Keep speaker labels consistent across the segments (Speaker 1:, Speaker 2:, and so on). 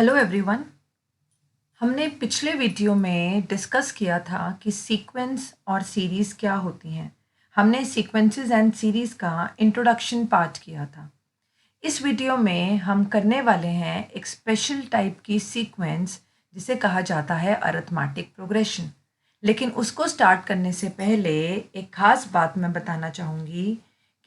Speaker 1: Hello everyone. हमने पिछले video में डिस्कस किया था कि सीक्वेंस और सीरीज़ क्या होती हैं। हमने सीक्वेंसेस एंड सीरीज़ का इंट्रोडक्शन पार्ट किया था। इस वीडियो में हम करने वाले हैं एक स्पेशल टाइप की सीक्वेंस जिसे कहा जाता है अरिथमेटिक प्रोग्रेशन। लेकिन उसको स्टार्ट करने से पहले एक ख़ास बात मैं बताना चाहूँगी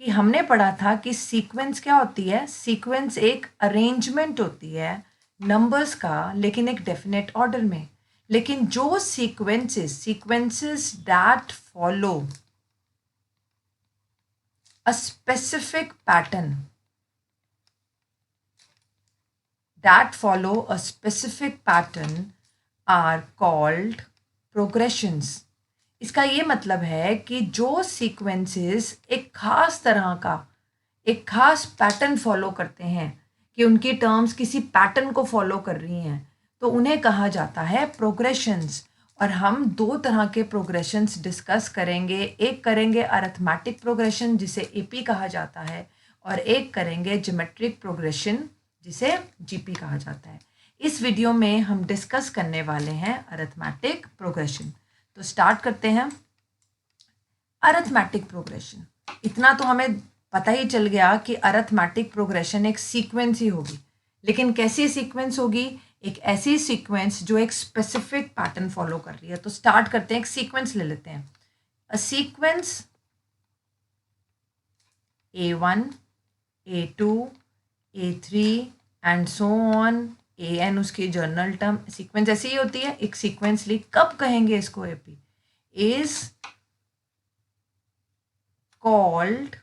Speaker 1: कि हमने पढ़ा था कि सीक्वेंस क्या होती है। सीक्वेंस एक अरेंजमेंट होती है नंबर्स का, लेकिन एक डेफिनेट ऑर्डर में। लेकिन जो sequences that follow a specific pattern are called progressions। इसका ये मतलब है कि जो सीक्वेंसेस एक खास तरह का एक खास पैटर्न फॉलो करते हैं, कि उनकी टर्म्स किसी पैटर्न को फॉलो कर रही हैं, तो उन्हें कहा जाता है प्रोग्रेशंस। और हम दो तरह के प्रोग्रेशंस डिस्कस करेंगे। एक करेंगे अरिथमेटिक प्रोग्रेशन जिसे एपी कहा जाता है, और एक करेंगे ज्योमेट्रिक प्रोग्रेशन जिसे जीपी कहा जाता है। इस वीडियो में हम डिस्कस करने वाले हैं अरिथमेटिक प्रोग्रेशन। तो स्टार्ट करते हैं। अरिथमेटिक प्रोग्रेशन, इतना तो हमें पता ही चल गया कि अरिथमेटिक प्रोग्रेशन एक सीक्वेंस ही होगी। लेकिन कैसी सीक्वेंस होगी? एक ऐसी सीक्वेंस जो एक स्पेसिफिक पैटर्न फॉलो कर रही है। तो स्टार्ट करते हैं, एक सीक्वेंस ले लेते हैं। A sequence A1, A2, A3 and so on, AN उसकी जर्नल टर्म। सीक्वेंस ऐसी ही होती है, एक सीक्वेंस ली। कब कहेंगे इसको AP? Is called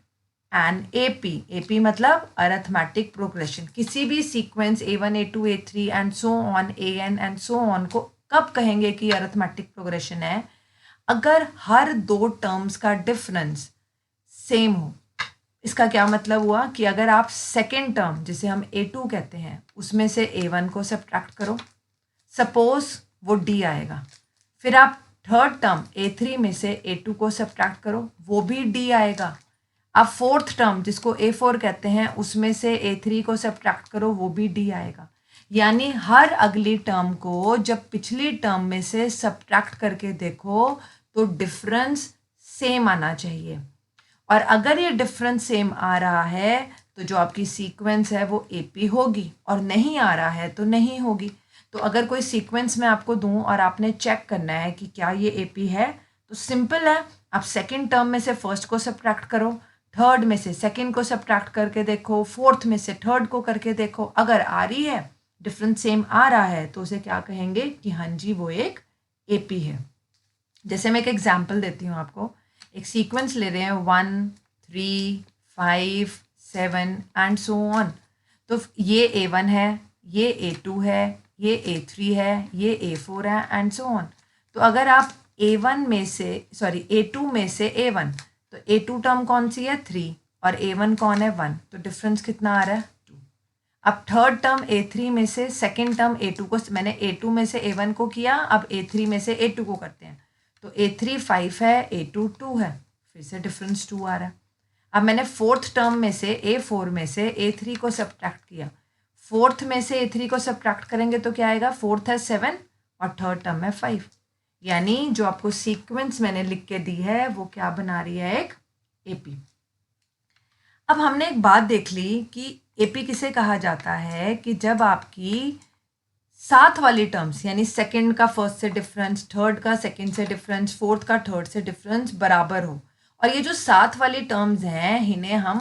Speaker 1: an AP. AP मतलब अरिथमेटिक प्रोग्रेशन। किसी भी sequence A1, A2, A3 and so on, AN and so on को कब कहेंगे कि अरिथमेटिक प्रोग्रेशन है? अगर हर दो टर्म्स का डिफरेंस सेम हो। इसका क्या मतलब हुआ कि अगर आप सेकेंड टर्म जिसे हम A2 कहते हैं उसमें से A1 को सब्ट्रैक्ट करो, सपोज वो D आएगा। फिर आप थर्ड टर्म A3 में से A2 को सब्ट्रैक्ट करो, वो भी D आएगा। आप फोर्थ टर्म जिसको A4 कहते हैं उसमें से A3 को सब्ट्रैक्ट करो, वो भी D आएगा। यानी हर अगली टर्म को जब पिछली टर्म में से सब्ट्रैक्ट करके देखो तो डिफरेंस सेम आना चाहिए। और अगर ये डिफरेंस सेम आ रहा है तो जो आपकी सीक्वेंस है वो एपी होगी, और नहीं आ रहा है तो नहीं होगी। तो अगर कोई सीक्वेंस मैं आपको दूं और आपने चेक करना है कि क्या ये एपी है, तो सिंपल है। आप सेकंड टर्म में से फर्स्ट को सब्ट्रैक्ट करो, थर्ड में से सेकंड को सब्ट्रैक्ट करके देखो, फोर्थ में से थर्ड को करके देखो। अगर आ रही है, डिफरेंस सेम आ रहा है, तो उसे क्या कहेंगे कि हाँ जी वो एक एपी है। जैसे मैं एक एग्जाम्पल देती हूँ आपको। एक सीक्वेंस ले रहे हैं 1, 3, 5, 7 एंड सो ऑन। तो ये A1 है, ये A2 है, ये A3 है, ये A4 है एंड सो ऑन। तो अगर आप A1 में से A2 में से A1, तो A2 टर्म कौन सी है? 3, और A1 कौन है? 1। तो डिफरेंस कितना आ रहा है? 2। अब थर्ड टर्म A3 में से सेकेंड टर्म A2 को, मैंने A2 में से A1 को किया, अब A3 में से A2 को करते हैं। तो A3 5 है, A2 2 है, फिर से डिफरेंस 2 आ रहा है। अब मैंने फोर्थ टर्म में से A4 में से A3 को सब्ट्रैक्ट किया, फोर्थ में से A3 को सब्ट्रैक्ट करेंगे तो क्या आएगा? फोर्थ है 7 और थर्ड टर्म है 5। यानी जो आपको सीक्वेंस मैंने लिख के दी है वो क्या बना रही है? एक एपी। अब हमने एक बात देख ली कि एपी किसे कहा जाता है, कि जब आपकी साथ वाली टर्म्स यानी सेकंड का फर्स्ट से डिफरेंस, थर्ड का सेकंड से डिफरेंस, फोर्थ का थर्ड से डिफरेंस बराबर हो। और ये जो साथ वाली टर्म्स हैं इन्हें हम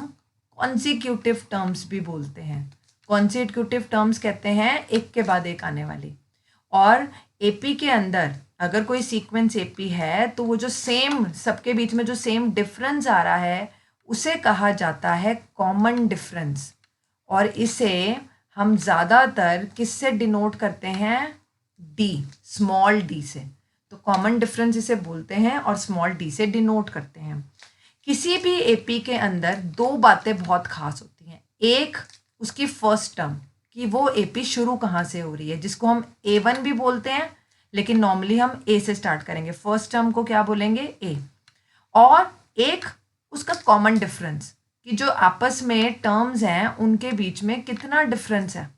Speaker 1: कॉन्सिक्यूटिव टर्म्स भी बोलते हैं। कॉन्सिक्यूटिव टर्म्स कहते हैं एक के बाद एक आने वाली। और एपी के अंदर अगर कोई सीक्वेंस एपी है तो वो जो सेम, सबके बीच में जो सेम डिफरेंस आ रहा है उसे कहा जाता है कॉमन डिफरेंस। और इसे हम ज़्यादातर किससे डिनोट करते हैं? डी, स्मॉल डी से। तो कॉमन डिफरेंस इसे बोलते हैं और स्मॉल डी से डिनोट करते हैं। किसी भी एपी के अंदर दो बातें बहुत खास होती हैं। एक, उसकी फर्स्ट टर्म, कि वो एपी शुरू कहाँ से हो रही है, जिसको हम A1 भी बोलते हैं, लेकिन नॉर्मली हम ए से स्टार्ट करेंगे। फर्स्ट टर्म को क्या बोलेंगे? ए। और एक उसका कॉमन डिफरेंस, कि जो आपस में टर्म्स हैं उनके बीच में कितना डिफरेंस है,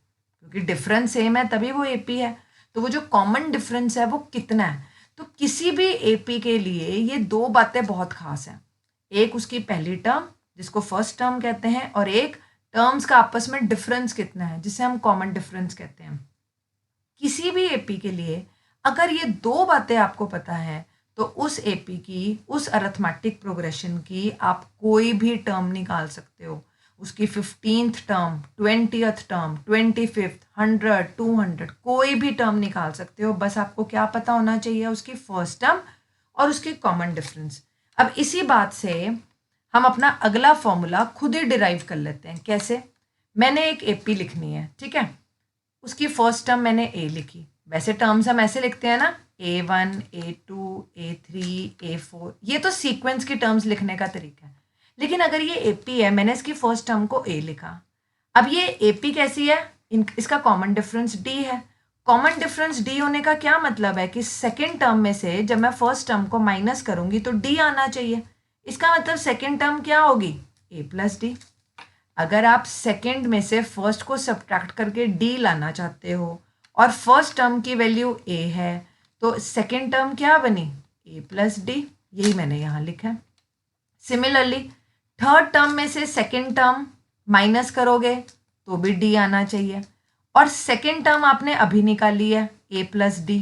Speaker 1: क्योंकि डिफरेंस सेम है तभी वो एपी है। तो वो जो कॉमन डिफरेंस है वो कितना है। तो किसी भी एपी के लिए ये दो बातें बहुत खास हैं। एक उसकी पहली टर्म जिसको फर्स्ट टर्म कहते हैं, और एक टर्म्स का आपस में डिफरेंस कितना है जिसे हम कॉमन डिफरेंस कहते हैं। किसी भी एपी के लिए अगर ये दो बातें आपको पता है तो उस एपी की, उस अरिथमेटिक प्रोग्रेशन की आप कोई भी टर्म निकाल सकते हो। उसकी 15th term, 20th term, 25th, 100, 200, कोई भी टर्म निकाल सकते हो। बस आपको क्या पता होना चाहिए, उसकी फर्स्ट टर्म और उसकी कॉमन डिफरेंस। अब इसी बात से हम अपना अगला फॉर्मूला खुद ही डिराइव कर लेते हैं। कैसे? मैंने एक एपी लिखनी है, ठीक है। उसकी फर्स्ट टर्म मैंने ए लिखी। वैसे टर्म्स हम ऐसे लिखते हैं ना, A1, A2, A3, A4, ये तो सीक्वेंस की टर्म्स लिखने का तरीका है। लेकिन अगर ये एपी है, मैंने इसकी फर्स्ट टर्म को ए लिखा। अब ये एपी कैसी है? इसका कॉमन डिफरेंस डी है। कॉमन डिफरेंस डी होने का क्या मतलब है कि सेकेंड टर्म में से जब मैं फर्स्ट टर्म को माइनस करूंगी तो डी आना चाहिए। इसका मतलब सेकेंड टर्म क्या होगी? ए प्लस डी। अगर आप सेकेंड में से फर्स्ट को सब्ट्रैक्ट करके डी लाना चाहते हो और फर्स्ट टर्म की वैल्यू ए है तो सेकेंड टर्म क्या बनी? ए प्लस डी। यही मैंने यहाँ लिखा है। सिमिलरली थर्ड टर्म में से सेकेंड टर्म माइनस करोगे तो भी डी आना चाहिए, और सेकेंड टर्म आपने अभी निकाली है ए प्लस डी।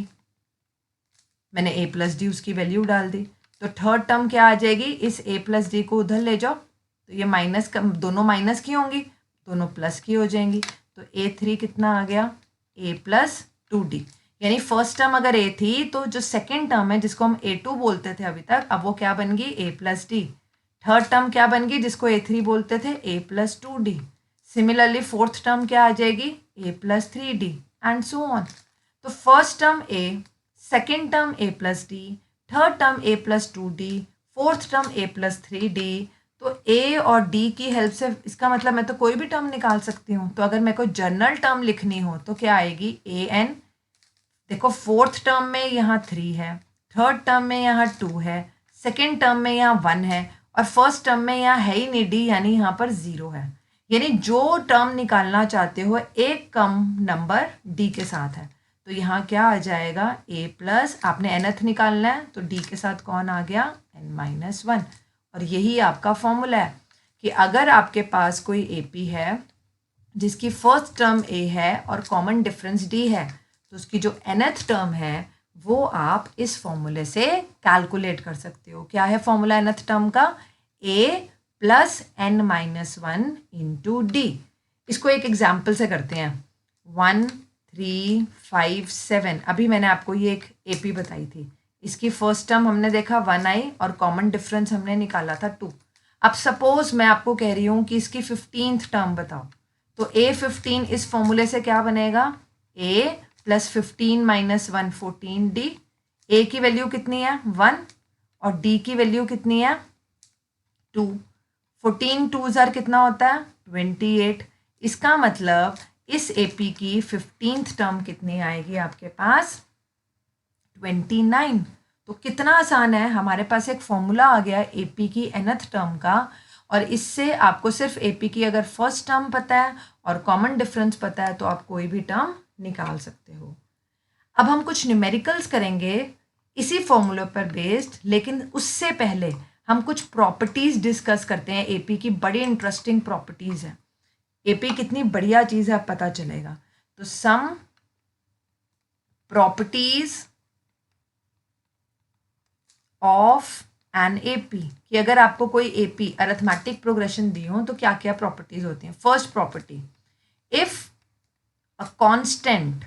Speaker 1: मैंने ए प्लस डी उसकी वैल्यू डाल दी, तो थर्ड टर्म क्या आ जाएगी? इस ए प्लस डी को उधर ले जाओ तो ये माइनस, दोनों माइनस की होंगी, दोनों प्लस की हो जाएंगी। तो A3 कितना आ गया? A plus 2D। यानी फर्स्ट टर्म अगर ए थी तो जो सेकेंड टर्म है जिसको हम A2 बोलते थे अभी तक, अब वो क्या बन गई? A plus D. Third term क्या बन गई जिसको A3 बोलते थे? A plus 2D। Similarly fourth term क्या आ जाएगी? A plus 3D and so on. तो first term A, second term A plus D, third term A plus 2D, fourth term A plus 3D। तो ए और D की help से इसका मतलब मैं तो कोई भी टर्म निकाल सकती हूँ। तो अगर मेरे को जनरल टर्म लिखनी हो तो क्या आएगी? A N. देखो फोर्थ टर्म में यहाँ 3 है, थर्ड टर्म में यहाँ 2 है, सेकेंड टर्म में यहाँ 1 है, और फर्स्ट टर्म में यहाँ है ही नहीं डी, यानी यहाँ पर 0 है। यानी जो टर्म निकालना चाहते हो एक कम नंबर डी के साथ है। तो यहाँ क्या आ जाएगा? ए प्लस, आपने nth निकालना है तो डी के साथ कौन आ गया? n-1। और यही आपका फॉर्मूला है कि अगर आपके पास कोई एपी है जिसकी फर्स्ट टर्म ए है और कॉमन डिफरेंस डी है तो उसकी जो nth टर्म है वो आप इस फॉर्मूले से कैलकुलेट कर सकते हो। क्या है फॉर्मूला nth टर्म का? a plus n-1 into D. इसको एक एग्जाम्पल से करते हैं। 1, 3, 5, 7। अभी मैंने आपको ये एक एपी बताई थी। इसकी फर्स्ट टर्म हमने देखा 1 आई और कॉमन डिफरेंस हमने निकाला था 2। अब सपोज मैं आपको कह रही हूँ कि इसकी 15th टर्म बताओ, तो A15 इस फॉर्मूले से क्या बनेगा? A plus 15 minus 1 14D। A की वैल्यू कितनी है? 1, और D की वैल्यू कितनी है? 2। 14 2 ज़ार कितना होता है? 28। इसका मतलब इस AP की 15th टर्म कितनी आएगी आपके पास? 29। तो कितना आसान है, हमारे पास एक फॉर्मूला आ गया एपी की nth टर्म का, और इससे आपको सिर्फ एपी की अगर फर्स्ट टर्म पता है और कॉमन डिफरेंस पता है तो आप कोई भी टर्म निकाल सकते हो। अब हम कुछ न्यूमेरिकल्स करेंगे इसी फॉर्मूले पर बेस्ड, लेकिन उससे पहले हम कुछ प्रॉपर्टीज़ डिस्कस करते हैं। एपी की बड़ी इंटरेस्टिंग प्रॉपर्टीज़ है। एपी कितनी बढ़िया चीज़ है पता चलेगा। तो सम प्रॉपर्टीज़ ऑफ एन एपी, कि अगर आपको कोई एपी अरिथमेटिक प्रोग्रेशन दी हो तो क्या क्या प्रॉपर्टीज होती हैं। First property, if a constant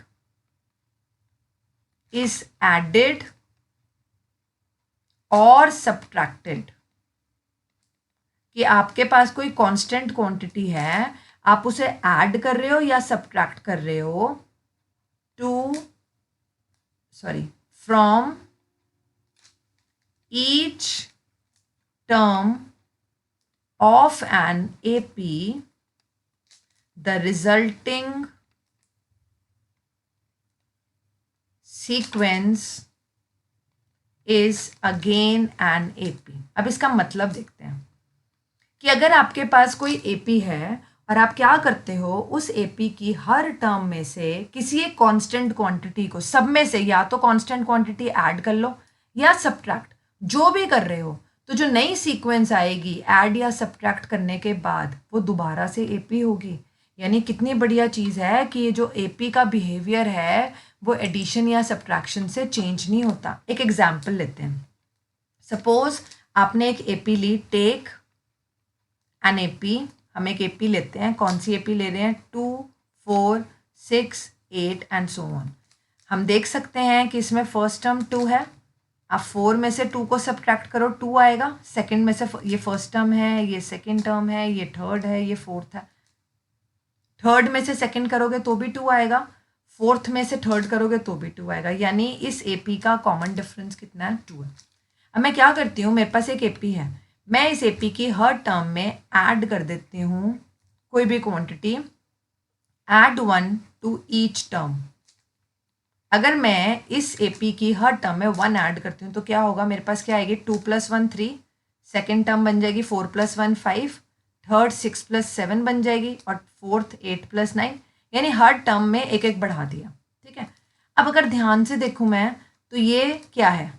Speaker 1: is added और सब्ट्रैक्टेड, कि आपके पास कोई कांस्टेंट क्वांटिटी है, आप उसे ऐड कर रहे हो या सब्ट्रैक्ट कर रहे हो from each term of an AP, the resulting sequence is again an AP। अब इसका मतलब देखते हैं कि अगर आपके पास कोई AP है और आप क्या करते हो, उस एपी की हर टर्म में से किसी एक कांस्टेंट क्वांटिटी को सब में से या तो कांस्टेंट क्वांटिटी ऐड कर लो या सब्ट्रैक्ट, जो भी कर रहे हो। तो जो नई सीक्वेंस आएगी ऐड या सब्ट्रैक्ट करने के बाद वो दोबारा से एपी होगी। यानी कितनी बढ़िया चीज़ है कि ये जो एपी का बिहेवियर है वो एडिशन या सब्ट्रैक्शन से चेंज नहीं होता। एक एग्जाम्पल लेते हैं। सपोज आपने एक एपी ली, टेक एन एपी, हम एक एपी लेते हैं। कौन सी एपी ले रहे हैं? 2, 4, 6, 8 एंड सो ऑन। हम देख सकते हैं कि इसमें फर्स्ट टर्म 2 है। आप 4 में से 2 को सब्ट्रैक्ट करो, 2 आएगा। सेकंड में से ये फर्स्ट टर्म है, ये सेकंड टर्म है, ये थर्ड है, ये फोर्थ है। थर्ड में से सेकंड करोगे तो भी 2 आएगा, फोर्थ में से थर्ड करोगे तो भी 2 आएगा। यानी इस एपी का कॉमन डिफरेंस कितना है? 2 है। अब मैं क्या करती हूँ, मेरे पास एक एपी है, मैं इस एपी की हर टर्म में ऐड कर देती हूँ कोई भी quantity, add 1 to each term. अगर मैं इस एपी की हर टर्म में 1 ऐड करती हूँ तो क्या होगा, मेरे पास क्या आएगी? 2 + 1 3, सेकेंड टर्म बन जाएगी 4 + 1 5, थर्ड 6 + 7 बन जाएगी और फोर्थ 8 + 9। यानी हर टर्म में एक एक बढ़ा दिया। ठीक है। अब अगर ध्यान से देखूँ मैं तो ये क्या है,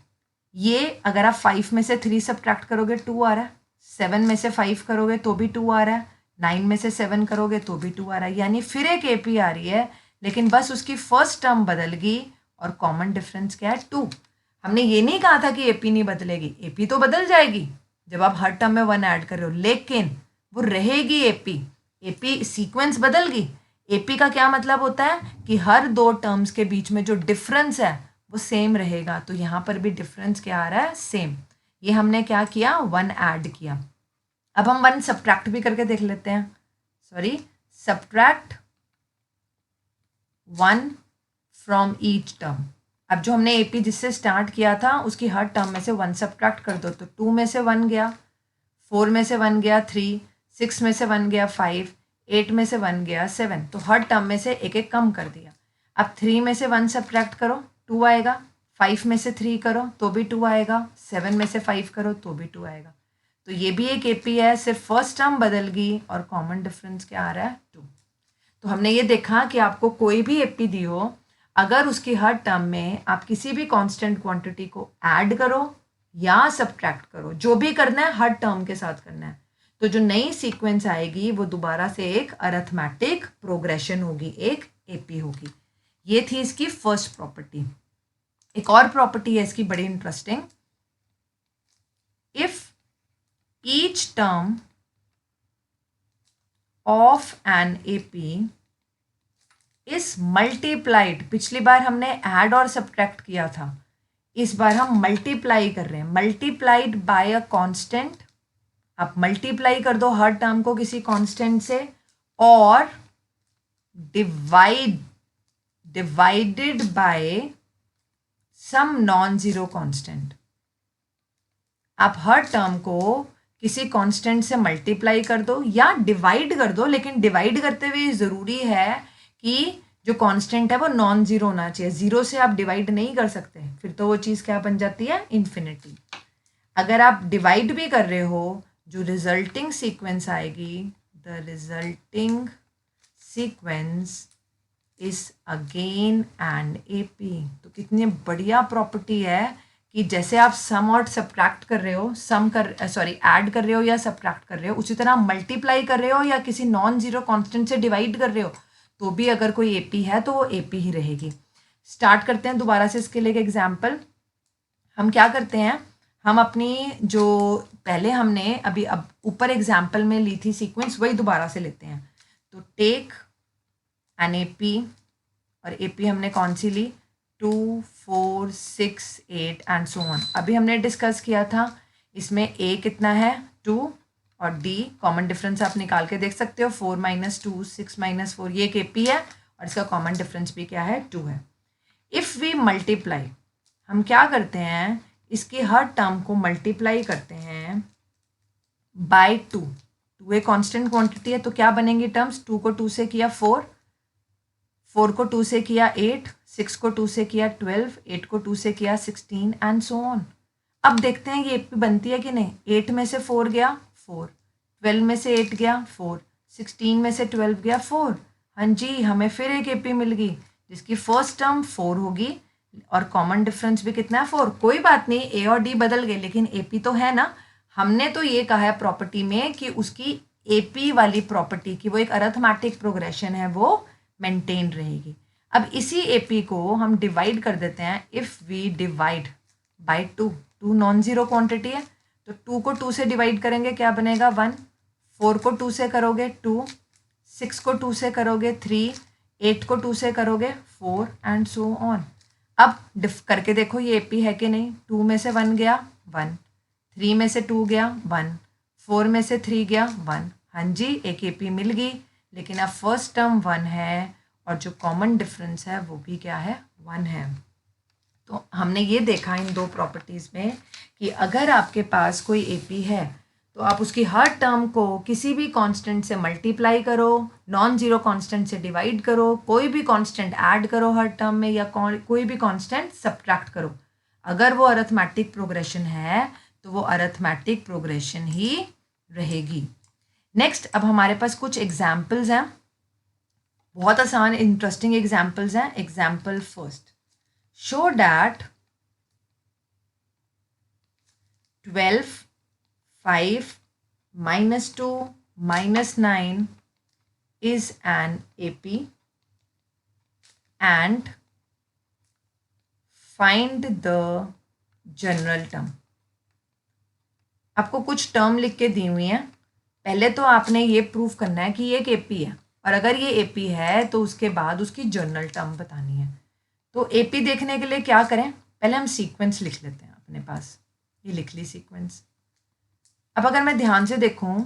Speaker 1: ये अगर आप 5 में से 3 सब्ट्रैक्ट करोगे 2 आ रहा है, 7 में से 5 करोगे तो भी 2 आ रहा है, 9 में से 7 करोगे तो भी 2 आ रहा है। यानी फिर एक एपी आ रही है, लेकिन बस उसकी फर्स्ट टर्म बदल गई और कॉमन डिफरेंस क्या है? 2। हमने ये नहीं कहा था कि एपी नहीं बदलेगी, एपी तो बदल जाएगी जब आप हर टर्म में 1 ऐड कर रहे हो, लेकिन वो रहेगी एपी। एपी सीक्वेंस बदल गई। एपी का क्या मतलब होता है कि हर 2 टर्म्स के बीच में जो डिफरेंस है वो सेम रहेगा। तो यहाँ पर भी डिफरेंस क्या आ रहा है? सेम। ये हमने क्या किया? 1 ऐड किया। अब हम 1 सब्ट्रैक्ट भी करके देख लेते हैं। Sorry, subtract 1 from each term. अब जो हमने एपी जिससे स्टार्ट किया था उसकी हर टर्म में से 1 सब्ट्रैक्ट कर दो, तो 2 में से 1 गया, 4 में से 1 गया 3, 6 में से 1 गया 5, 8 में से 1 गया 7। तो हर टर्म में से एक एक कम कर दिया। अब 3 में से 1 सब्ट्रैक्ट करो, 2 आएगा। 5 में से 3 करो तो भी 2 आएगा। 7 में से 5 करो तो भी 2 आएगा। तो ये भी एक एपी है, सिर्फ फर्स्ट टर्म बदल गई और कॉमन डिफरेंस क्या आ रहा है? 2। तो हमने ये देखा कि आपको कोई भी एपी दी हो, अगर उसकी हर टर्म में आप किसी भी कांस्टेंट क्वांटिटी को ऐड करो या सब्ट्रैक्ट करो, जो भी करना है हर टर्म के साथ करना है, तो जो नई सीक्वेंस आएगी वो दोबारा से एक अरिथमेटिक प्रोग्रेशन होगी, एक एपी होगी। ये थी इसकी फर्स्ट प्रॉपर्टी। एक और प्रॉपर्टी है इसकी बड़ी interesting. If each term of an AP is multiplied, पिछली बार हमने ऐड और सब्ट्रैक्ट किया था, इस बार हम मल्टीप्लाई कर रहे हैं, मल्टीप्लाइड बाय अ कांस्टेंट। आप मल्टीप्लाई कर दो हर टर्म को किसी कांस्टेंट से, और divided by some non zero constant. आप हर टर्म को किसी कांस्टेंट से मल्टीप्लाई कर दो या डिवाइड कर दो, लेकिन डिवाइड करते हुए ज़रूरी है कि जो कांस्टेंट है वो नॉन जीरो होना चाहिए। ज़ीरो से आप डिवाइड नहीं कर सकते, फिर तो वो चीज़ क्या बन जाती है? इन्फिनिटी। अगर आप डिवाइड भी कर रहे हो, जो रिजल्टिंग सीक्वेंस आएगी, the resulting sequence is again and AP. तो कितनी बढ़िया प्रॉपर्टी है कि जैसे आप सम और सब्ट्रैक्ट कर रहे हो, ऐड कर रहे हो या सब्ट्रैक्ट कर रहे हो, उसी तरह मल्टीप्लाई कर रहे हो या किसी नॉन जीरो कांस्टेंट से डिवाइड कर रहे हो, तो भी अगर कोई एपी है तो वो एपी ही रहेगी। स्टार्ट करते हैं दोबारा से इसके लिए एक एग्जाम्पल। हम क्या करते हैं, हम अपनी जो पहले हमने अभी अब ऊपर एग्जाम्पल में ली थी सीक्वेंस, वही दोबारा से लेते हैं। तो टेक एन एपी, और एपी हमने कौन सी ली? 2, 4, 6, 8 एंड सो ऑन। अभी हमने डिस्कस किया था, इसमें ए कितना है? 2, और डी कॉमन डिफरेंस आप निकाल के देख सकते हो, 4 - 2, 6 - 4, ये एक एपी है और इसका कॉमन डिफरेंस भी क्या है? 2 है। इफ़ वी मल्टीप्लाई, हम क्या करते हैं, इसकी हर टर्म को मल्टीप्लाई करते हैं बाय 2। 2 एक कांस्टेंट क्वांटिटी है, तो क्या बनेंगी टर्म्स? 2 को 2 से किया 4, 4 को 2 से किया 8, 6 को 2 से किया 12, 8 को 2 से किया 16 एंड सो ऑन। अब देखते हैं ये एपी बनती है कि नहीं। 8 में से 4 गया 4, 12 में से 8 गया 4, 16 में से 12 गया 4। हाँ जी, हमें फिर एक AP मिल गई जिसकी फर्स्ट टर्म 4 होगी और कॉमन डिफरेंस भी कितना है 4। कोई बात नहीं, A और D बदल गए लेकिन AP तो है ना। हमने तो ये कहा है प्रॉपर्टी में कि उसकी AP वाली प्रॉपर्टी की वो एक अरिथमेटिक प्रोग्रेशन है, वो मेंटेन रहेगी। अब इसी AP को हम डिवाइड कर देते हैं। If we divide by 2, 2 non zero quantity है तो 2 को 2 से डिवाइड करेंगे क्या बनेगा 1, 4 को 2 से करोगे 2, 6 को 2 से करोगे 3, 8 को 2 से करोगे 4 एंड सो ऑन। अब डिफ करके देखो ये AP है कि नहीं। 2 में से 1 गया 1, 3 में से 2 गया 1, 4 में से 3 गया 1। हाँ जी, एक AP मिल गई, लेकिन अब फर्स्ट टर्म 1 है और जो कॉमन डिफरेंस है वो भी क्या है 1 है। तो हमने ये देखा इन दो प्रॉपर्टीज़ में कि अगर आपके पास कोई AP है तो आप उसकी हर टर्म को किसी भी कांस्टेंट से मल्टीप्लाई करो, नॉन ज़ीरो कांस्टेंट से डिवाइड करो, कोई भी कांस्टेंट ऐड करो हर टर्म में या कोई भी कांस्टेंट सब्ट्रैक्ट करो। अगर वो अरिथमेटिक प्रोग्रेशन है तो वो अरिथमेटिक प्रोग्रेशन ही रहेगी। नेक्स्ट, अब हमारे पास कुछ एग्जाम्पल्स हैं, बहुत आसान इंटरेस्टिंग एग्जाम्पल्स हैं। Example first, show that 12, 5, -2, -9 is an AP and find the general term। आपको कुछ टर्म लिख के दी हुई हैं। पहले तो आपने ये प्रूफ करना है कि ये एक AP है, और अगर ये AP है तो उसके बाद उसकी जनरल टर्म बतानी है। तो AP देखने के लिए क्या करें, पहले हम सीक्वेंस लिख लेते हैं। अपने पास ये लिख ली सीक्वेंस। अब अगर मैं ध्यान से देखूं,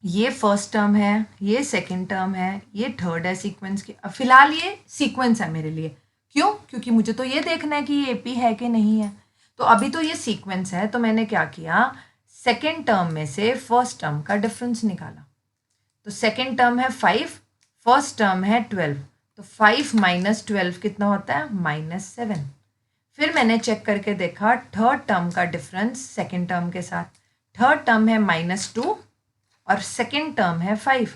Speaker 1: ये फर्स्ट टर्म है, ये सेकंड टर्म है, ये थर्ड है सीक्वेंस की। अब फिलहाल ये सीक्वेंस है मेरे लिए, क्यों? क्योंकि मुझे तो ये देखना है कि ये AP है कि नहीं है। तो अभी तो ये सीक्वेंस है, तो मैंने क्या किया, सेकेंड टर्म में से फर्स्ट टर्म का डिफरेंस निकाला। तो सेकेंड टर्म है 5, फर्स्ट टर्म है 12, तो 5 - 12 कितना होता है -7। फिर मैंने चेक करके देखा थर्ड टर्म का डिफरेंस सेकेंड टर्म के साथ। थर्ड टर्म है -2 और सेकेंड टर्म है 5,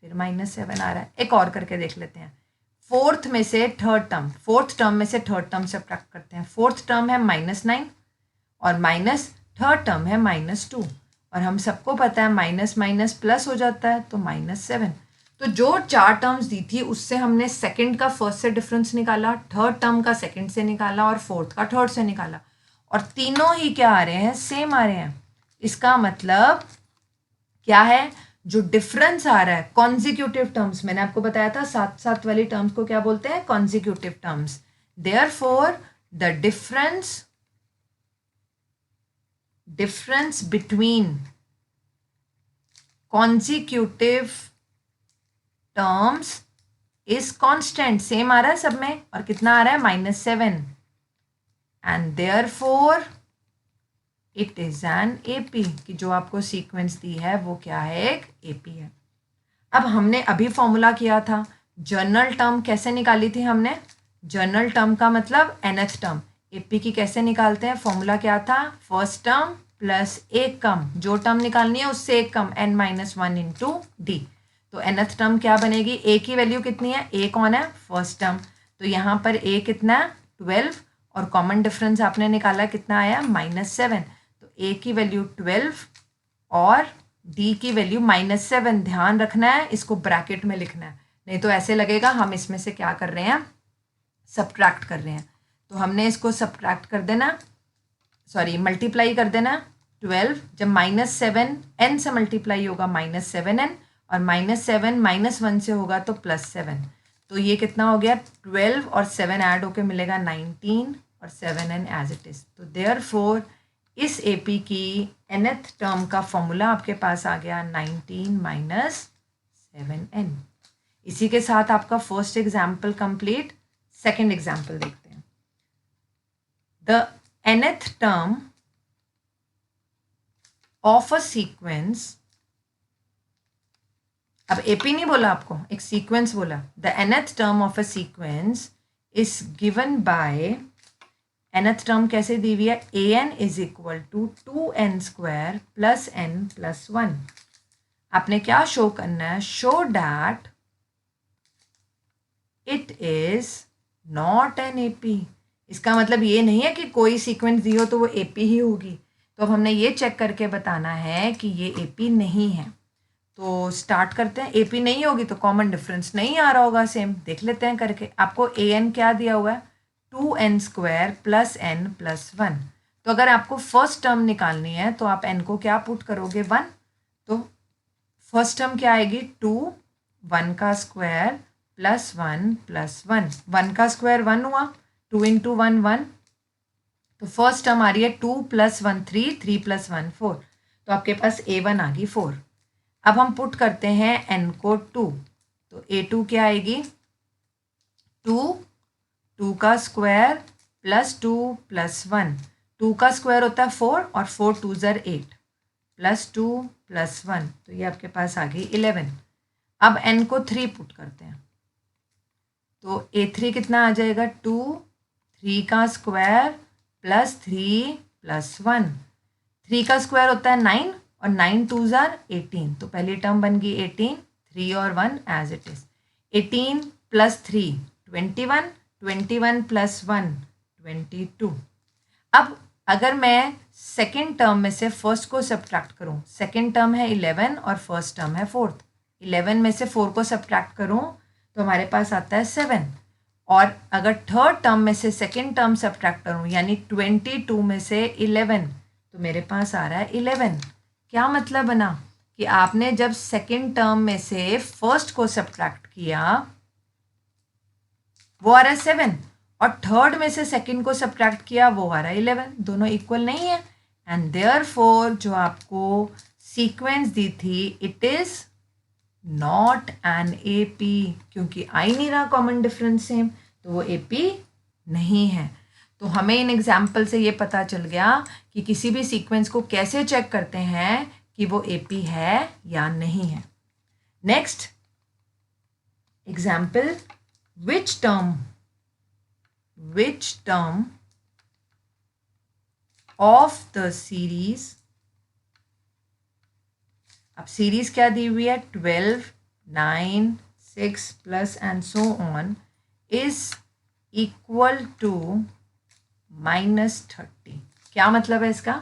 Speaker 1: फिर -7 आ रहा है। एक और करके देख लेते हैं। फोर्थ में से थर्ड टर्म, फोर्थ टर्म में से थर्ड टर्म सब्ट्रैक्ट करते हैं। फोर्थ टर्म है -9 और माइनस थर्ड टर्म है -2, और हम सबको पता है माइनस माइनस प्लस हो जाता है, तो -7। तो जो चार टर्म्स दी थी उससे हमने सेकंड का फर्स्ट से डिफरेंस निकाला, थर्ड टर्म का सेकंड से निकाला और फोर्थ का थर्ड से निकाला, और तीनों ही क्या आ रहे हैं, सेम आ रहे हैं। इसका मतलब क्या है, जो डिफरेंस आ रहा है कॉन्जिक्यूटिव टर्म्स, मैंने आपको बताया था साथ साथ वाली टर्म्स को क्या बोलते हैं, consecutive terms. Therefore the difference between consecutive terms is constant, same आ रहा है सब में, और कितना आ रहा है -7, and therefore it is an AP, कि जो आपको सीक्वेंस दी है वो क्या है, एक AP है। अब हमने अभी फॉर्मूला किया था, जनरल टर्म कैसे निकाली थी हमने, जनरल टर्म का मतलब nth टर्म। AP की कैसे निकालते हैं, फॉर्मूला क्या था, फर्स्ट टर्म प्लस एक कम, जो टर्म निकालनी है उससे एक कम, n-1 इंटू D। तो nth टर्म क्या बनेगी, A की वैल्यू कितनी है, A कौन है, फर्स्ट टर्म, तो यहाँ पर A कितना है 12, और कॉमन डिफरेंस आपने निकाला कितना आया -7, तो A की वैल्यू 12 और D की वैल्यू -7। ध्यान रखना है, इसको ब्रैकेट में लिखना है, नहीं तो ऐसे लगेगा हम इसमें से क्या कर रहे हैं, सब्ट्रैक्ट कर रहे हैं। तो हमने इसको सब्ट्रैक्ट कर देना, सॉरी मल्टीप्लाई कर देना। 12 जब -7 n से मल्टीप्लाई होगा -7n, और -7 -1 से होगा तो +7, तो ये कितना हो गया 12 और 7 ऐड होके मिलेगा 19 और 7n एज इट इज़। तो देयरफॉर इस AP की nth टर्म का फॉर्मूला आपके पास आ गया 19 - 7n। इसी के साथ आपका first example complete. Second example देखते हैं। The nth term of a sequence, अब AP नहीं बोला आपको, एक सीक्वेंस बोला। The nth term of a sequence is given by, nth term कैसे दी हुई है, an = 2n² + n + 1। आपने क्या शो करना है, show that it is not an AP. इसका मतलब ये नहीं है कि कोई सीक्वेंस दी हो तो वो एपी ही होगी। तो अब हमने ये चेक करके बताना है कि ये एपी नहीं है। तो स्टार्ट करते हैं। एपी नहीं होगी तो कॉमन डिफरेंस नहीं आ रहा होगा, सेम देख लेते हैं करके। आपको ए एन क्या दिया हुआ है, 2n² + n+1। तो अगर आपको फर्स्ट टर्म निकालनी है तो आप n को क्या पुट करोगे, 1। तो फर्स्ट टर्म क्या आएगी, 2, 1 का स्क्वायर +1 +1, 1 का स्क्वायर 1 हुआ, 2 × 1 1। तो फर्स्ट टर्म आ रही है 2 + 1 3, 3 + 1 4। तो आपके पास a1 आ गई 4। अब हम पुट करते हैं n को 2। तो a2 क्या आएगी, 2, 2 का स्क्वायर +2 + 1। 2 का स्क्वायर होता है 4 और 4 2 = 8 +2 + 1। तो ये आपके पास आ गई 11। अब n को 3 पुट करते हैं। तो a3 कितना आ जाएगा, 2, 3 का स्क्वायर +3 + 1। 3 का स्क्वायर होता है 9 और 9 2 = 18। तो पहली टर्म बन गई 18, 3 और 1 एज इट इज़। 18 + 3 21, 21 + 1 22। अब अगर मैं सेकेंड टर्म में से फर्स्ट को सब्ट्रैक्ट करूं, सेकेंड टर्म है 11 और फर्स्ट टर्म है 4। 11 में से 4 को सब्ट्रैक्ट करूं तो हमारे पास आता है 7। और अगर थर्ड टर्म में से सेकेंड टर्म सब्ट्रैक्ट करूं यानी 22 में से 11, तो मेरे पास आ रहा है 11। क्या मतलब बना कि आपने जब सेकेंड टर्म में से फर्स्ट को सब्ट्रैक्ट किया वो आ रहा है 7, और थर्ड में से सेकंड को सब्ट्रैक्ट किया वो आ रहा है 11। दोनों इक्वल नहीं है। एंड देयरफॉर जो आपको सीक्वेंस दी थी, it is not an AP, क्योंकि आ ही नहीं रहा कॉमन डिफरेंस सेम, तो वो एपी नहीं है। तो हमें इन एग्जाम्पल से ये पता चल गया कि किसी भी सीक्वेंस को कैसे चेक करते हैं कि वो एपी है या नहीं है। Next example, which term of the series, अब सीरीज क्या दी हुई है, 12, 9, 6 plus and so on is equal to -30। क्या मतलब है इसका,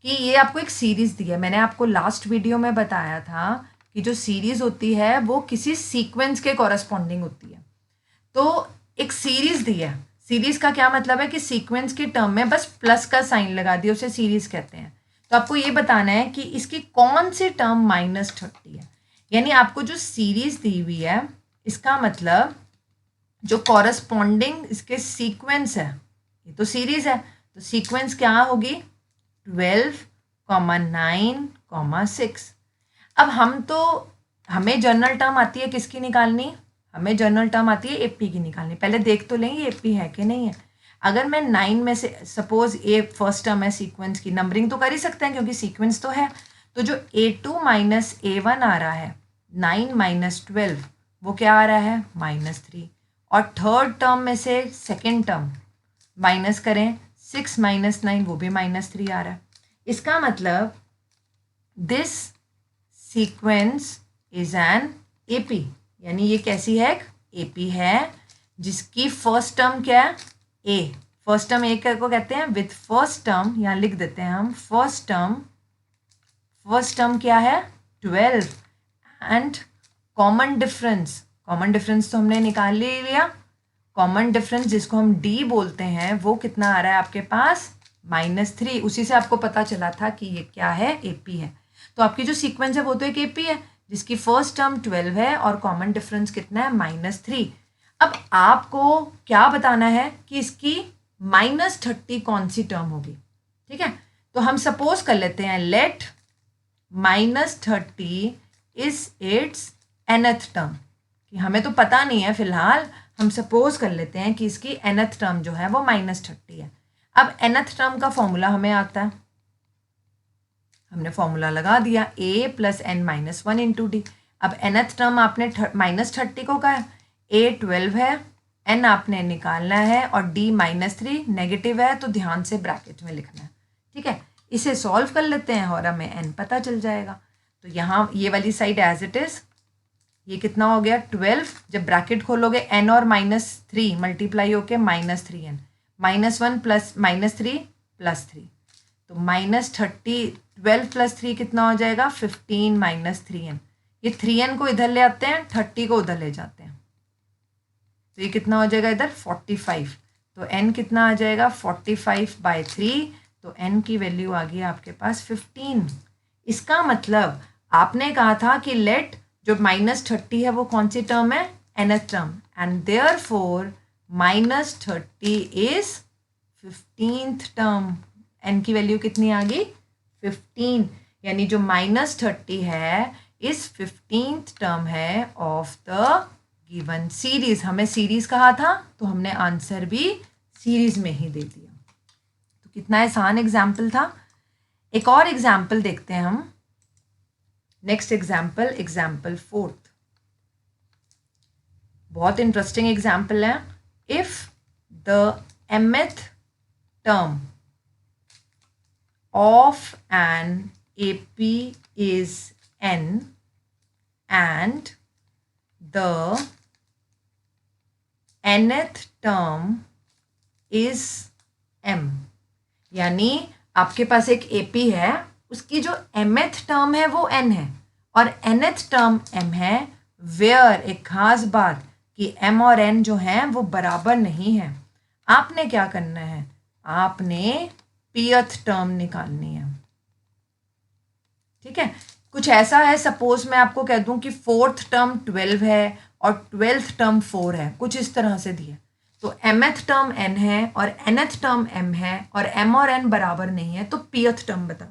Speaker 1: कि ये आपको एक सीरीज दी है। मैंने आपको लास्ट वीडियो में बताया था कि जो सीरीज होती है वो किसी सीक्वेंस के कॉरस्पॉन्डिंग होती है। तो एक सीरीज दी है, सीरीज का क्या मतलब है कि सीक्वेंस के टर्म में बस प्लस का साइन लगा दिया, उसे सीरीज कहते हैं। तो आपको ये बताना है कि इसकी कौन सी टर्म -30 है। यानी आपको जो सीरीज दी हुई है इसका मतलब जो कॉरस्पॉन्डिंग इसके सीक्वेंस है, ये तो सीरीज है, तो सीक्वेंस क्या होगी, 12, 9, 6। अब हमें जनरल टर्म आती है किसकी निकालनी, हमें जनरल टर्म आती है एपी की निकालनी। पहले देख तो लेंगे एपी है कि नहीं है। अगर मैं 9 में से सपोज ए फर्स्ट टर्म है सीक्वेंस की, नंबरिंग तो कर ही सकते हैं क्योंकि सीक्वेंस तो है। तो जो a2 - a1 आ रहा है, 9 - 12, वो क्या आ रहा है, -3। और थर्ड टर्म में से सेकेंड टर्म माइनस करें, 6 - 9, वो भी -3 आ रहा है। इसका मतलब this sequence is an AP, यानी ये कैसी है, एपी है जिसकी फर्स्ट टर्म क्या है, ए। फर्स्ट टर्म ए को कहते हैं, विथ फर्स्ट टर्म यहाँ लिख देते हैं हम, फर्स्ट टर्म क्या है, 12। एंड कॉमन डिफरेंस तो हमने निकाल लिया। कॉमन डिफरेंस जिसको हम डी बोलते हैं वो कितना आ रहा है आपके पास, -3। उसी से आपको पता चला था कि ये क्या है, एपी है। तो आपकी जो सीक्वेंस है वो तो एक एपी है जिसकी फर्स्ट टर्म 12 है और कॉमन डिफरेंस कितना है, -3। अब आपको क्या बताना है कि इसकी -30 कौन सी टर्म होगी, ठीक है। तो हम सपोज कर लेते हैं, let -30 is its nth term, कि हमें तो पता नहीं है फिलहाल, हम सपोज कर लेते हैं कि इसकी nth टर्म जो है वो -30 है। अब nth टर्म का फॉर्मूला हमें आता है, हमने फॉर्मूला लगा दिया, a + n - 1 × d। अब nth टर्म आपने -30 को कहा, a 12 है, n आपने निकालना है और d -3 नेगेटिव है, तो ध्यान से ब्रैकेट में लिखना है, ठीक है। इसे सॉल्व कर लेते हैं और हमें n पता चल जाएगा। तो यहाँ ये वाली साइड एज इट इज़, ये कितना हो गया 12, जब ब्रैकेट खोलोगे n और -3 मल्टीप्लाई होके -3n, -1 प्लस -3 +3, तो -30, 12 + 3 कितना हो जाएगा 15 -3n, ये 3n को इधर ले आते हैं, 30 को उधर ले जाते हैं, तो ये कितना हो जाएगा इधर 45, तो n कितना आ जाएगा 45/3, तो n की वैल्यू आ गई आपके पास 15। इसका मतलब आपने कहा था कि लेट जो -30 है वो कौन सी टर्म है, nth term, and therefore -30 is 15th term, n की वैल्यू कितनी आ गई 15, यानी जो -30 है इस 15th टर्म है ऑफ द गिवन सीरीज। हमें सीरीज कहा था तो हमने आंसर भी सीरीज में ही दे दिया। तो कितना आसान एग्जाम्पल था। एक और एग्जाम्पल देखते हैं हम, नेक्स्ट एग्जाम्पल, एग्जाम्पल 4th, बहुत इंटरेस्टिंग एग्जाम्पल है। If the mth term of an AP is n and the nth term is m, यानी आपके पास एक AP है, उसकी जो mth टर्म है वो n है और nth टर्म m है, वेयर एक खास बात कि m और n जो हैं वो बराबर नहीं है। आपने क्या करना है, आपने pth टर्म निकालनी है। ठीक है, कुछ ऐसा है, सपोज मैं आपको कह दूं कि 4th टर्म 12 है और 12th टर्म 4 है, कुछ इस तरह से दिए, तो mth टर्म n है और nth टर्म m है और m और n बराबर नहीं है, तो pth टर्म बताओ।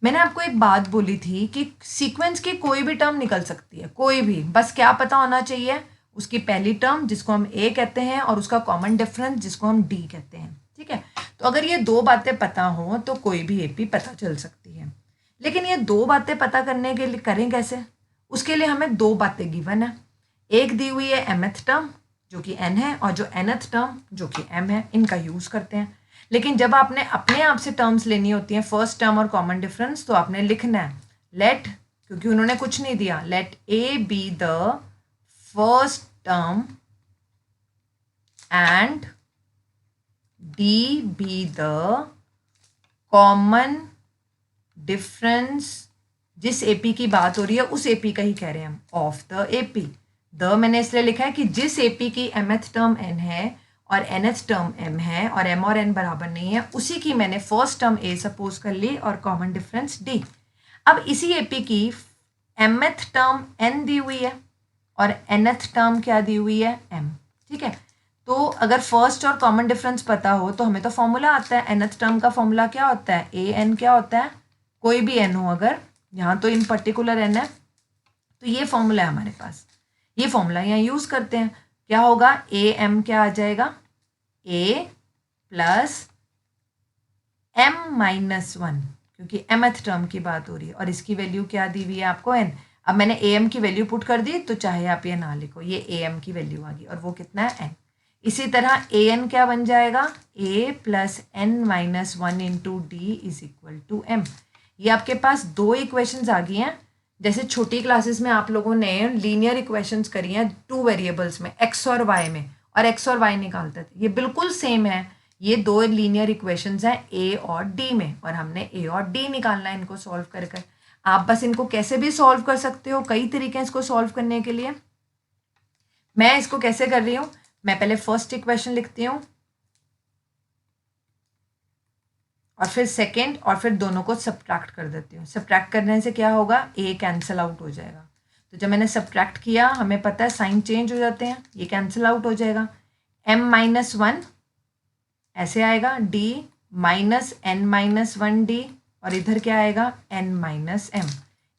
Speaker 1: मैंने आपको एक बात बोली थी कि सीक्वेंस की कोई भी टर्म निकल सकती है, कोई भी, बस क्या पता होना चाहिए उसकी पहली टर्म जिसको हम a कहते हैं और उसका कॉमन डिफरेंस जिसको हम d कहते हैं। ठीक है, तो अगर ये दो बातें पता हो तो कोई भी AP पता चल सकती है। लेकिन ये दो बातें पता करने के लिए करें कैसे, उसके लिए हमें दो बातें गिवन है, एक दी हुई है mth टर्म जो कि n है और जो nth टर्म जो कि m है, इनका यूज़ करते हैं। लेकिन जब आपने अपने आप से टर्म्स लेनी होती हैं, फर्स्ट टर्म और कॉमन डिफरेंस, तो आपने लिखना है लेट, क्योंकि उन्होंने कुछ नहीं दिया, let a be the first term and d be the common difference. जिस AP की बात हो रही है उस AP का ही कह रहे हैं हम, ऑफ द AP। द मैंने इसलिए लिखा है कि जिस AP की mth टर्म n है और nth टर्म m है और m और n बराबर नहीं है, उसी की मैंने फर्स्ट टर्म a सपोज कर ली और कॉमन डिफरेंस d। अब इसी AP की mth टर्म n दी हुई है और nth टर्म क्या दी हुई है m। ठीक है, तो अगर फर्स्ट और कॉमन डिफरेंस पता हो तो हमें तो फॉर्मूला आता है, nth टर्म का फॉर्मूला क्या होता है, an क्या होता है, कोई भी n हो, अगर यहाँ तो इन पर्टिकुलर n है तो ये फॉर्मूला है हमारे पास, ये फॉर्मूला यहाँ यूज़ करते हैं। क्या होगा, am क्या आ जाएगा, a प्लस m-1, क्योंकि mth टर्म की बात हो रही है और इसकी वैल्यू क्या दी हुई है आपको n। अब मैंने am की वैल्यू पुट कर दी, तो चाहे आप ये ना लिखो, ये am की वैल्यू आ गई और वो कितना है n। इसी तरह an क्या बन जाएगा, a plus n-1 into d is equal to m। ये आपके पास दो इक्वेशंस आ गई हैं, जैसे छोटी क्लासेस में आप लोगों ने लीनियर इक्वेशंस करी हैं 2 वेरिएबल्स में, x और y में, और x और y निकालते थे, ये बिल्कुल सेम है। ये दो लीनियर इक्वेशंस हैं a और d में, और हमने a और d निकालना है इनको सॉल्व कर कर। आप बस इनको कैसे भी सॉल्व कर सकते हो, कई तरीके हैं इसको सॉल्व करने के लिए। मैं इसको कैसे कर रही हूँ, मैं पहले फर्स्ट इक्वेशन लिखती हूँ और फिर सेकेंड, और फिर दोनों को सब्ट्रैक्ट कर देती हूँ। सब्ट्रैक्ट करने से क्या होगा, a कैंसिल आउट हो जाएगा। तो जब मैंने सब्ट्रैक्ट किया, हमें पता है साइन चेंज हो जाते हैं, ये कैंसिल आउट हो जाएगा। m-1 ऐसे आएगा, d माइनस n-1d, और इधर क्या आएगा, n-m।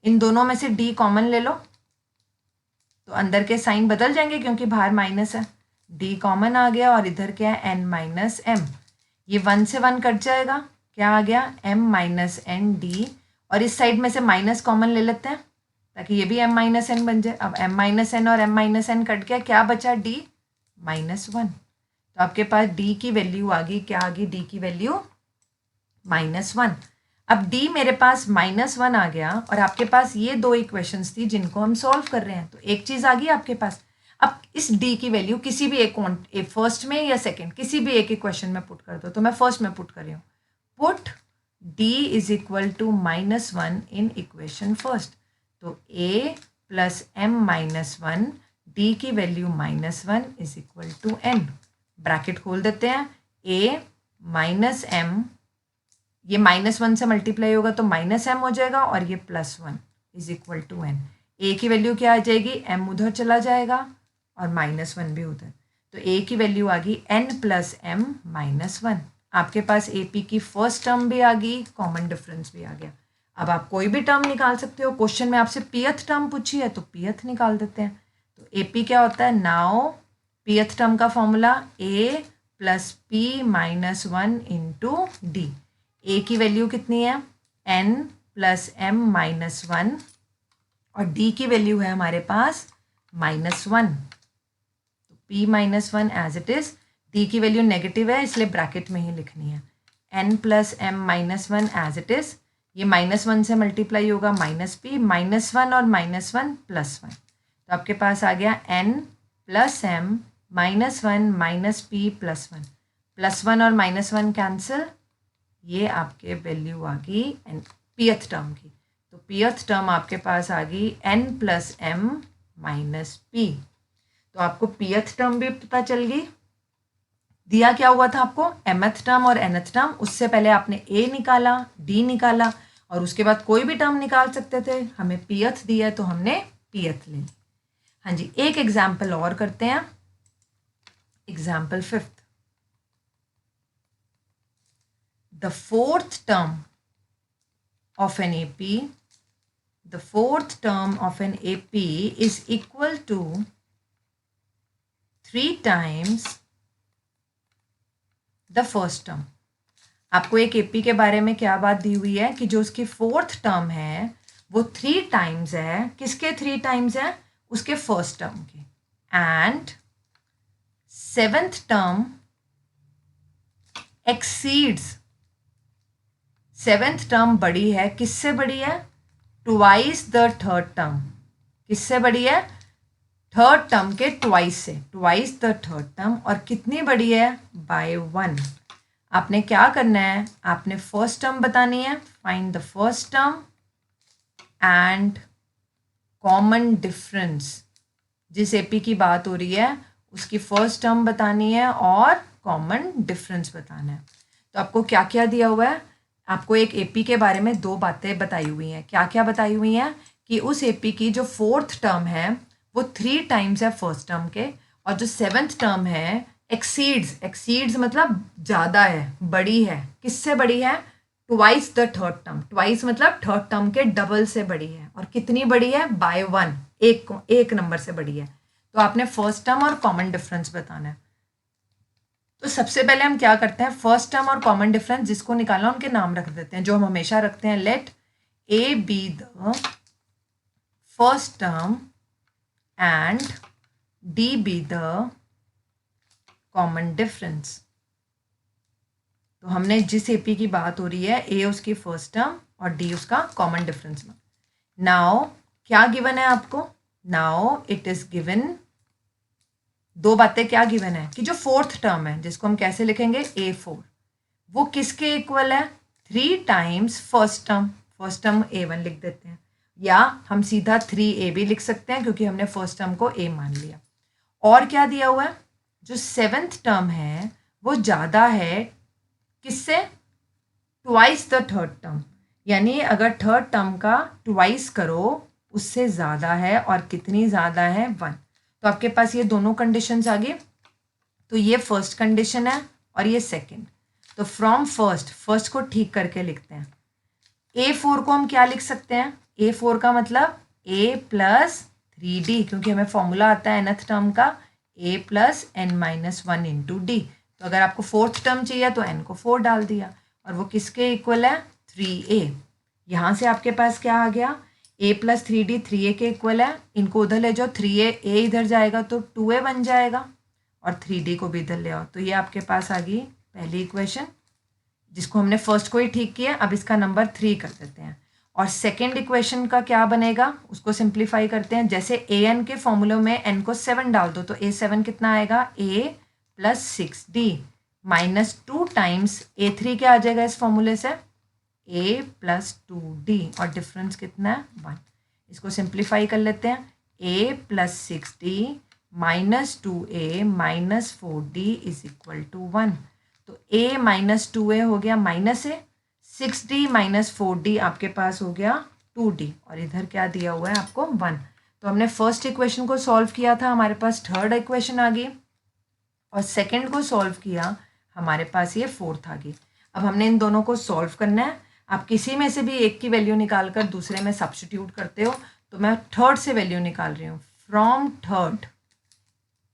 Speaker 1: इन दोनों में से d कॉमन ले लो तो अंदर के साइन बदल जाएंगे क्योंकि बाहर माइनस है। d कॉमन आ गया और इधर क्या है, n-m। ये 1 से 1 कट जाएगा, क्या आ गया, m-n-d, और इस साइड में से माइनस कॉमन ले लेते हैं ताकि ये भी m-n बन जाए। अब m-n और m-n कट गया, क्या बचा, d-1। तो आपके पास d की वैल्यू आ गई, क्या आ गई, d की वैल्यू -1। अब डी मेरे पास -1 आ गया और आपके पास ये दो इक्वेशंस थी जिनको हम सॉल्व कर रहे हैं, तो एक चीज़ आ गई आपके पास। अब इस डी की वैल्यू किसी भी एक फर्स्ट में या सेकंड किसी भी एक इक्वेशन में पुट कर दो, तो मैं फर्स्ट में पुट कर रही हूँ। Put d is equal to -1 in equation first, तो a प्लस m-1 d की वैल्यू -1 is equal to n। Bracket खोल देते हैं, a माइनस m, ये -1 से मल्टीप्लाई होगा तो -m हो जाएगा और ये +1 is equal to n। a की वैल्यू क्या आ जाएगी, m उधर चला जाएगा और -1 भी उधर, तो a की वैल्यू आ गई n प्लस m-1। आपके पास AP की फर्स्ट टर्म भी आ गई, कॉमन डिफरेंस भी आ गया। अब आप कोई भी टर्म निकाल सकते हो, क्वेश्चन में आपसे pth टर्म पूछी है तो pth निकाल देते हैं। तो AP क्या होता है, नाउ pth टर्म का formula a plus p-1 into D. a की वैल्यू कितनी है, n प्लस m-1 और d की वैल्यू है हमारे पास -1, तो p-1 as it is. d की वैल्यू नेगेटिव है इसलिए ब्रैकेट में ही लिखनी है, n plus m-1 as it is. ये -1 से मल्टीप्लाई होगा -p, -1 और -1 +1, तो आपके पास आ गया n plus m-1 minus p +1, +1 और -1 कैंसिल, ये आपके वैल्यू आ गई pth टर्म की। तो pth टर्म आपके पास आ गई n plus m minus p। तो आपको pth टर्म भी पता चल गई। दिया क्या हुआ था आपको, mth टर्म और nth टर्म, उससे पहले आपने a निकाला, d निकाला और उसके बाद कोई भी टर्म निकाल सकते थे। हमें pth दिया तो हमने pth ले ली। हाँ जी, एक एग्जाम्पल और करते हैं, example 5th। The fourth term of an AP, the fourth term of an AP is equal to 3 times the first term। आपको एक AP के बारे में क्या बात दी हुई है कि जो उसकी फोर्थ टर्म है वो 3 टाइम्स है, किसके 3 टाइम्स है, उसके फर्स्ट टर्म के, and 7th term exceeds, 7th term बड़ी है, किससे बड़ी है, ट्वाइस द थर्ड टर्म, किससे बड़ी है, थर्ड टर्म के ट्वाइस से, ट्वाइस द थर्ड टर्म, और कितनी बड़ी है, बाय 1। आपने क्या करना है, आपने फर्स्ट टर्म बतानी है, find the first term and common difference. जिस एपी की बात हो रही है उसकी फर्स्ट टर्म बतानी है और कॉमन डिफरेंस बताना है। तो आपको क्या क्या दिया हुआ है, आपको एक एपी के बारे में 2 बातें बताई हुई हैं। क्या क्या बताई हुई हैं कि उस एपी की जो फोर्थ टर्म है वो 3 टाइम्स है फर्स्ट टर्म के, और जो 7th टर्म है एक्सीड्स, एक्सीड्स मतलब ज़्यादा है, बड़ी है, किससे बड़ी है, twice the third term, twice मतलब थर्ड टर्म के डबल से बड़ी है, और कितनी बड़ी है, बाय 1, एक नंबर से बड़ी है। तो आपने फर्स्ट टर्म और कॉमन डिफरेंस बताना है। तो सबसे पहले हम क्या करते हैं, फर्स्ट टर्म और कॉमन डिफरेंस जिसको निकालना उनके नाम रख देते हैं, जो हम हमेशा रखते हैं। Let a be the first term and d be the common difference. तो हमने जिस एपी की बात हो रही है, ए उसकी फर्स्ट टर्म और डी उसका कॉमन डिफरेंस में। नाउ क्या गिवन है आपको, नाउ इट इज गिवन, 2 बातें क्या गिवन है कि जो फोर्थ टर्म है जिसको हम कैसे लिखेंगे, A4, वो किसके इक्वल है, 3 times first term, first term A1 लिख देते हैं, या हम सीधा 3A भी लिख सकते हैं क्योंकि हमने फर्स्ट टर्म को A मान लिया। और क्या दिया हुआ है, जो 7th टर्म है वो ज़्यादा है किससे, ट्वाइस द थर्ड टर्म, यानी अगर थर्ड टर्म का ट्वाइस करो उससे ज़्यादा है, और कितनी ज़्यादा है, 1। तो आपके पास ये दोनों कंडीशंस आ गई। तो ये फर्स्ट कंडीशन है और ये सेकंड। तो फ्रॉम फर्स्ट, फर्स्ट को ठीक करके लिखते हैं। A4 को हम क्या लिख सकते हैं, A4 का मतलब A प्लस 3D, क्योंकि हमें फॉर्मूला आता है nth टर्म का A plus n-1 into D. तो अगर आपको फोर्थ टर्म चाहिए तो n को 4 डाल दिया, और वो किसके इक्वल है, 3A। यहाँ से आपके पास क्या आ गया, A प्लस 3D 3A के इक्वल है, इनको उधर ले जाओ, 3A इधर जाएगा तो 2A बन जाएगा, और 3D को भी इधर ले आओ, तो ये आपके पास आ गई पहली इक्वेशन। जिसको हमने फर्स्ट को ही ठीक किया, अब इसका नंबर 3 कर देते हैं। और सेकेंड इक्वेशन का क्या बनेगा, उसको सिंप्लीफाई करते हैं। जैसे ए एन के फॉर्मूले में एन को 7 डाल दो, तो A7 कितना आएगा, A + 6D -2 टाइम्स A3 क्या आ जाएगा इस फॉर्मूले से, A + 2D, और डिफरेंस कितना है, 1। इसको सिंप्लीफाई कर लेते हैं। A + 6D -2A - 4D = 1। तो A - 2A हो गया -A, 6D - 4D आपके पास हो गया 2D, और इधर क्या दिया हुआ है आपको, 1। तो हमने फर्स्ट इक्वेशन को सॉल्व किया था, हमारे पास थर्ड इक्वेशन आ गई, और सेकंड को सॉल्व किया, हमारे पास ये फोर्थ आ गई। अब हमने इन दोनों को सॉल्व करना है। आप किसी में से भी एक की वैल्यू निकाल कर दूसरे में सब्स्टिट्यूट करते हो, तो मैं थर्ड से वैल्यू निकाल रही हूँ। फ्रॉम थर्ड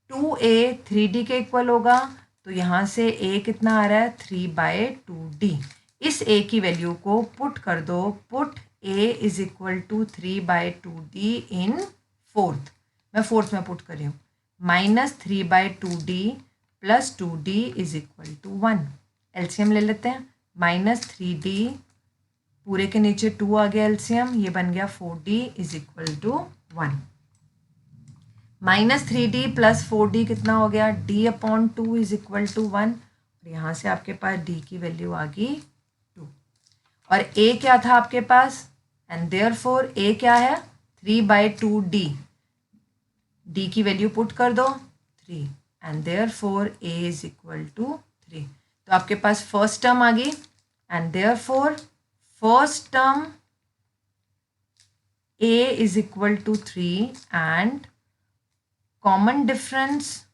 Speaker 1: 2A 3D के इक्वल होगा, तो यहाँ से A कितना आ रहा है, 3/2D। इस A की वैल्यू को पुट कर दो, put A = 3/2D in fourth, मैं फोर्थ में पुट कर रही हूँ, -3/2D + 2D = 1। एलसीएम ले लेते हैं, -3D पूरे के नीचे 2 आ गया एलसीएम, ये बन गया 4D = 1। -3D + 4D कितना हो गया, D/2 = 1, और यहाँ से आपके पास D की वैल्यू आ गई 2, और A क्या था आपके पास, एंड देयरफॉर A क्या है, 3/2D, D की वैल्यू पुट कर दो 3, एंड देयरफॉर A = 3। तो आपके पास फर्स्ट टर्म आ गई, and therefore first term A = 3 and common difference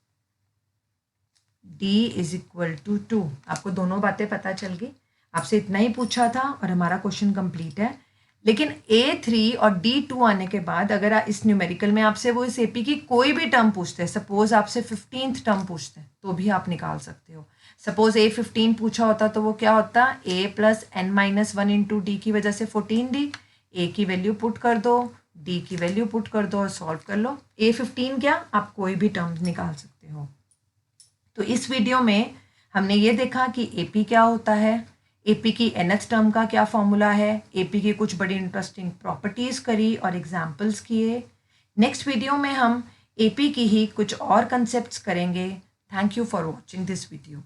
Speaker 1: D = 2। आपको दोनों बातें पता चल गई, आपसे इतना ही पूछा था और हमारा क्वेश्चन कंप्लीट है। लेकिन A3 और D2 आने के बाद अगर इस न्यूमेरिकल में आपसे वो इस AP की कोई भी टर्म पूछते हैं, सपोज आपसे 15th टर्म पूछते हैं, तो भी आप निकाल सकते हो। सपोज A15 पूछा होता तो वो क्या होता, A + n - 1 × D की वजह से 14D। A की वैल्यू पुट कर दो, D की वैल्यू पुट कर दो और सॉल्व कर लो। A15 क्या, आप कोई भी टर्म निकाल सकते हो। तो इस वीडियो में हमने ये देखा कि AP क्या होता है, AP की nth टर्म का क्या फॉर्मूला है, AP की कुछ बड़ी इंटरेस्टिंग प्रॉपर्टीज़ करी और एग्जाम्पल्स किए। नेक्स्ट वीडियो में हम AP की ही कुछ और कंसेप्ट्स करेंगे। Thank you for watching this video.